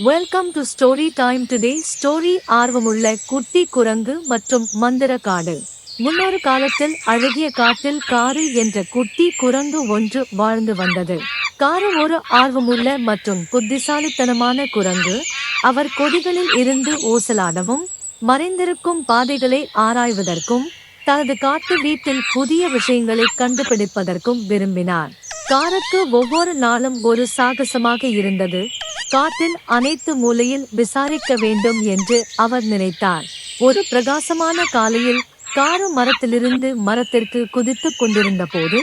Welcome to story time. Today story ஆர்வமுள்ள குட்டி குரங்கு மற்றும் மந்திர காடு. முன்னொரு காலத்தில் அழகிய காட்டில் காரு என்ற குட்டி குரங்கு ஒன்று வாழ்ந்து வந்தது. காரு ஒரு ஆர்வமுள்ள மற்றும் புத்திசாலித்தனமான குரங்கு. அவர் கொடிகளில் இருந்து ஊசலாடவும் மறைந்திருக்கும் பாதைகளை ஆராய்வதற்கும் தனது காட்டு வீட்டில் புதிய விஷயங்களை கண்டுபிடிப்பதற்கும் விரும்பினார். காருக்கு ஒவ்வொரு நாளும் ஒரு சாகசமாக இருந்தது. காட்டின் அனைத்து மூலையில் விசாரிக்க வேண்டும் என்று அவர் நினைத்தார். ஒரு பிரகாசமான காலையில் காரு மரத்திலிருந்து மரத்திற்கு குதித்துக் கொண்டிருந்த போது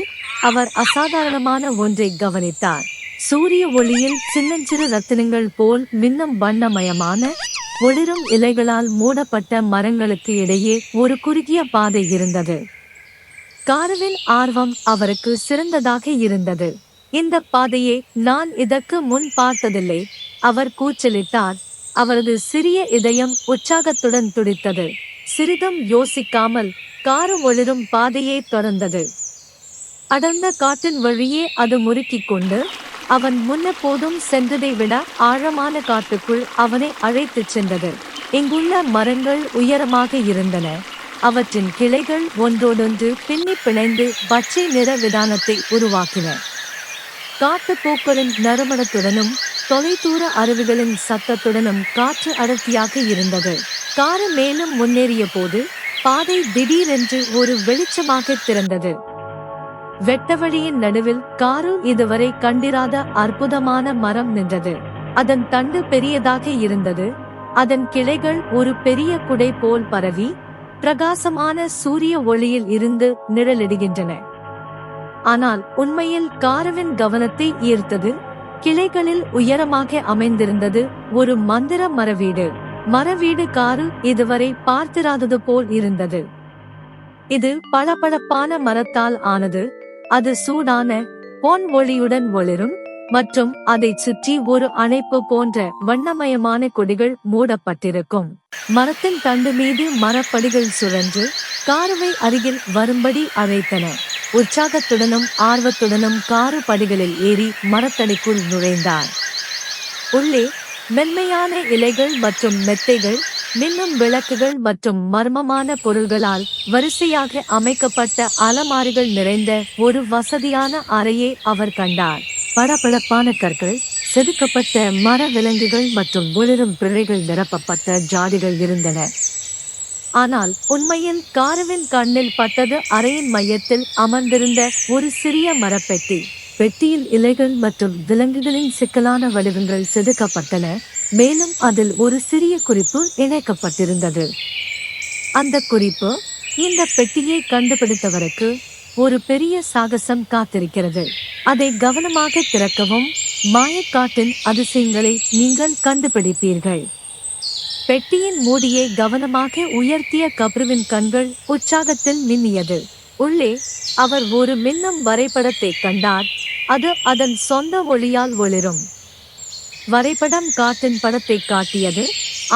அவர் அசாதாரணமான ஒன்றை கவனித்தார். சூரிய ஒளியில் சின்னஞ்சிறு ரத்தினங்கள் போல் மின்னும் வண்ணமயமான ஒளிரும் இலைகளால் மூடப்பட்ட மரங்களுக்கு இடையே ஒரு குறுகிய பாதை இருந்தது. காருவின் ஆர்வம் அவருக்கு சிறந்ததாக இருந்தது. இந்த பாதையை நான் இதற்கு முன் பார்த்ததில்லை, அவர் கூச்சலிட்டார். அவரது சிறிய இதயம் உற்சாகத்துடன் துடித்தது. சிறிதும் யோசிக்காமல் காரு ஒளிரும் பாதையை தொடர்ந்தது. அடர்ந்த காட்டின் வழியே அது முறுக்கிக் கொண்டு அவன் முன்னெப்போதும் சென்றதை விட ஆழமான காட்டுக்குள் அவனை அழைத்துச் சென்றது. இங்குள்ள மரங்கள் உயரமாக இருந்தன. அவற்றின் கிளைகள் ஒன்றோடொன்று பின்னி பிணைந்து பச்சை நிற விதானத்தை உருவாக்கின. காட்டுப்பூக்களின் நறுமணத்துடனும் தொலைதூர அருவிகளின் சத்தத்துடனும் காற்று அடர்த்தியாக இருந்தது. காரு மேலும் முன்னேறிய போது பாதை திடீரென்று ஒரு வெளிச்சமாக திறந்தது. வெட்டவழியின் நடுவில் காரு இதுவரை கண்டிராத அற்புதமான மரம் நின்றது. அதன் தண்டு பெரியதாக இருந்தது. அதன் கிளைகள் ஒரு பெரிய குடை போல் பரவி பிரகாசமான சூரிய ஒளியில் இருந்து நிழலிடுகின்றன. ஆனால் உண்மையில் காருவின் கவனத்தை ஈர்த்தது. கிளைகளில் உயரமாக அமைந்திருந்தது ஒரு மந்திர மரவீடு. மரவீடு காரு இதுவரை பார்த்திராதது போல் இருந்தது. இது பளபளப்பான மரத்தால் ஆனது. அது சூடான பொன் ஒளியுடன் ஒளிரும் மற்றும் அதைச் சுற்றி ஒரு அணைப்பு போன்ற வண்ணமயமான கொடிகள் மூடப்பட்டிருக்கும். மரத்தின் தண்டு மீது மரப்படிகள் சுழன்று காருவை அருகில் வரும்படி அழைத்தன. உற்சாகத்துடனும் ஆர்வத்துடனும் காரு படிகளில் ஏறி மரத்தடிக்குள் நுழைந்தார். உள்ளே மென்மையான இலைகள் மற்றும் மெத்தைகள், மின்னும் விளக்குகள் மற்றும் மர்மமான பொருள்களால் வரிசையாக அமைக்கப்பட்ட அலமாரிகள் நிறைந்த ஒரு வசதியான அறையை அவர் கண்டார். பளபளப்பான கற்கள், செதுக்கப்பட்ட மர விலங்குகள் மற்றும் ஒளிரும் பிழைகள் நிரப்பப்பட்ட ஜாடிகள் இருந்தன. ஆனால் உண்மையில் காருவின் கண்ணில் பட்டது அறையின் மையத்தில் அமர்ந்திருந்த ஒரு சிறிய மரப்பெட்டி. பெட்டியில் இலைகள் மற்றும் விலங்குகளின் சிக்கலான வடிவங்கள் செதுக்கப்பட்டன. மேலும் அதில் ஒரு சிறிய குறிப்பு இணைக்கப்பட்டிருந்தது. அந்த குறிப்பு, இந்த பெட்டியை கண்டுபிடித்தவருக்கு ஒரு பெரிய சாகசம் காத்திருக்கிறது. அதை கவனமாக திறக்கவும், மாயக்காட்டின் அதிசயங்களை நீங்கள் கண்டுபிடிப்பீர்கள். பெட்டியின் மூடியை கவனமாக உயர்த்திய கப்ருவின் கண்கள் உற்சாகத்தில் மின்னியது. உள்ளே அவர் ஒரு மின்னும் வரைபடத்தை கண்டார். அது அதன் சொந்த ஒளியால் ஒளிரும். வரைபடம் காட்டின் படத்தை காட்டியது.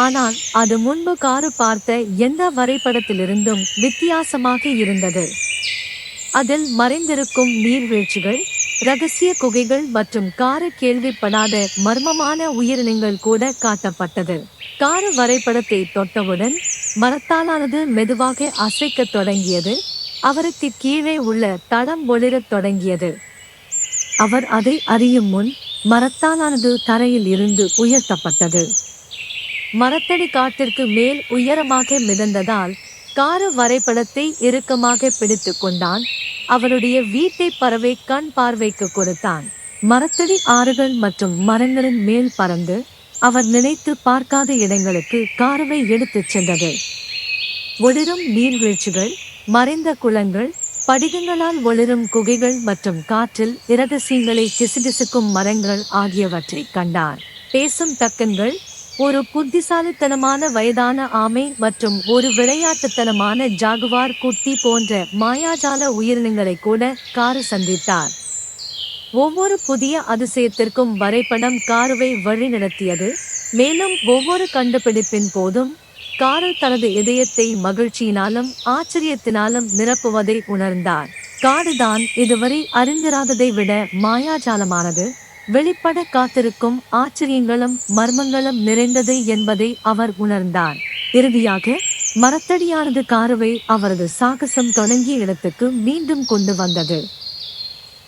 ஆனால் அது முன்பு காரு பார்த்த எந்த வரைபடத்திலிருந்தும் வித்தியாசமாக இருந்தது. அதில் மறைந்திருக்கும் நீர்வீழ்ச்சிகள், ரகசிய குகைகள் மற்றும் காரு கேள்விப்படாத மர்மமான உயிரினங்கள் கூட காட்டப்பட்டது. காரு வரைபடத்தை தொட்டவுடன் மரத்தாலானது மெதுவாக அசைக்கத் தொடங்கியது. அவருக்கு கீழே உள்ள தடம் ஒளிரத் தொடங்கியது. அவர் அதை அறியும் முன் மரத்தாலானது தரையில் இருந்து உயர்த்தப்பட்டது. மரத்தடி காட்டிற்கு மேல் உயரமாக மிதந்ததால் காரு வரைபடத்தை இறுக்கமாக பிடித்து கொண்டான். அவருடைய வீட்டை பறவை கண் பார்வைக்கு கொடுத்தான். மரத்தடி ஆறுகள் மற்றும் மரங்களின் மேல் பறந்து அவர் நினைத்து பார்க்காத இடங்களுக்கு காருவை எடுத்துச் சென்றது. ஒளிரும் நீர்வீழ்ச்சிகள், மறைந்த குளங்கள், படிகங்களால் ஒளிரும் குகைகள் மற்றும் காற்றில் இரகசியங்களை கிசுகிசுக்கும் மரங்கள் ஆகியவற்றை கண்டார். பேசும் தக்கன்கள், ஒரு புத்திசாலித்தனமான வயதான ஆமை மற்றும் ஒரு விளையாட்டுத்தனமான ஜாகுவார் குட்டி போன்ற மாயாஜால உயிரினங்களை கூட காரு சந்தித்தார். ஒவ்வொரு புதிய அதிசயத்திற்கும் வரைபடம் காருவை வழிநடத்தியது. மேலும் ஒவ்வொரு கண்டுபிடிப்பின் போதும் காரு தனது இதயத்தை மகிழ்ச்சியினாலும் ஆச்சரியத்தினாலும் நிரப்புவதை உணர்ந்தார். காடுதான் இதுவரை அறிந்திராததை விட மாயாஜாலமானது. வெளிப்பட காத்திருக்கும் ஆச்சரியங்களும் மர்மங்களும் நிறைந்தது என்பதை அவர் உணர்ந்தார். இறுதியாக மரத்தடியானது காருவை அவரது சாகசம் தொடங்கிய இடத்துக்கு மீண்டும் கொண்டு வந்தது.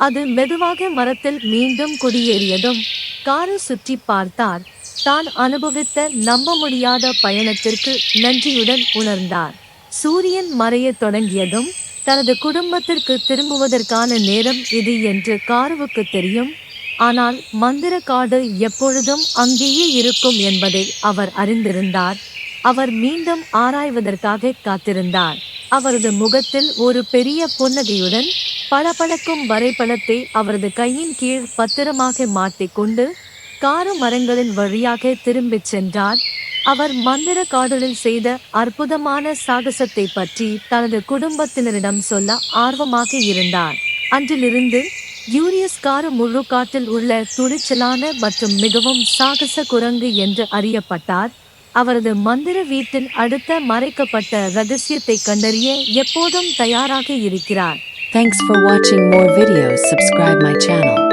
அது மெதுவாக மரத்தில் மீண்டும் குடியேறியதும் காரு சுற்றி பார்த்தார். தான் அனுபவித்த நம்ப முடியாத பயணத்திற்கு நன்றியுடன் உணர்ந்தார். சூரியன் மறையத் தொடங்கியதும் தனது குடும்பத்திற்கு திரும்புவதற்கான நேரம் இது என்று காருவுக்கு தெரியும். ஆனால் மந்திர காடு எப்பொழுதும் அங்கேயே இருக்கும் என்பதை அவர் அறிந்திருந்தார். அவர் மீண்டும் ஆராய்வதற்காக காத்திருந்தார். அவரது முகத்தில் ஒரு பெரிய புன்னகையுடன் பளபளக்கும் வரைபடத்தை அவரது கையின் கீழ் பத்திரமாக மாட்டிக்கொண்டு காரு மரங்களின் வழியாக திரும்பிச் சென்றார். அவர் மந்திர காடுகளில் செய்த அற்புதமான சாகசத்தை பற்றி தனது குடும்பத்தினரிடம் சொல்ல ஆர்வமாக இருந்தார். அன்றிலிருந்து யூரியஸ் காரு முழு காட்டில் உள்ள துணிச்சலான மற்றும் மிகவும் சாகச குரங்கு என்று அறியப்பட்டார். அவரது மந்திர வீட்டின் அடுத்த மறைக்கப்பட்ட ரகசியத்தை கண்டறிய எப்போதும் தயாராக இருக்கிறார். Thanks for watching more videos. Subscribe my channel.